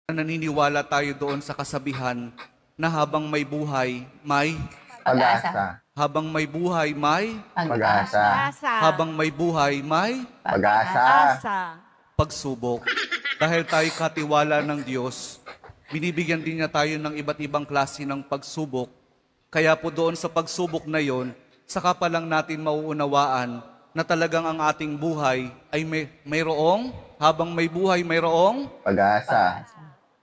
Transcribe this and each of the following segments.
Naniniwala tayo doon sa kasabihan na habang may buhay, may Pag-asa. habang may buhay, may Pag-asa. habang may buhay, may Pag-asa. pagsubok. Dahil tayo katiwala ng Diyos, binibigyan din niya tayo ng iba't ibang klase ng pagsubok. Kaya po doon sa pagsubok na yon, saka pa lang natin mauunawaan na talagang ang ating buhay ay mayroong, habang may buhay mayroong, Pag-asa.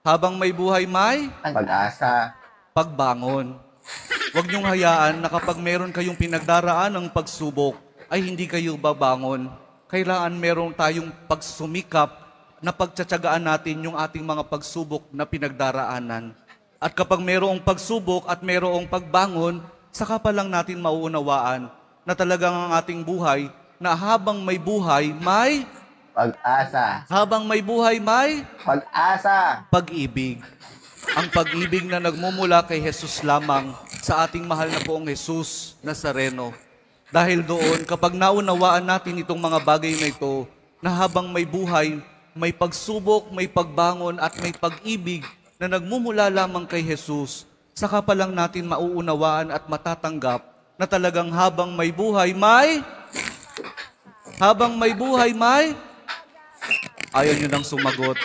habang may buhay may Pag-asa. pagbangon. Huwag niyong hayaan na kapag meron kayong pinagdaraan ng pagsubok, ay hindi kayo babangon. Kailangan meron tayong pagsumikap na pagtsatsagaan natin yung ating mga pagsubok na pinagdaraanan. At kapag merong pagsubok at merong pagbangon, saka pa lang natin mauunawaan na talagang ang ating buhay na habang may buhay, may Pag-asa. habang may buhay, may Pag-asa. pag-ibig. Ang pag-ibig na nagmumula kay Jesus lamang sa ating mahal na poong Jesus Nazareno. Dahil doon, kapag naunawaan natin itong mga bagay na ito, na habang may buhay, may pagsubok, may pagbangon at may pag-ibig na nagmumula lamang kay Jesus, saka pa lang natin mauunawaan at matatanggap na talagang habang may buhay, may ayaw nyo nang sumagot.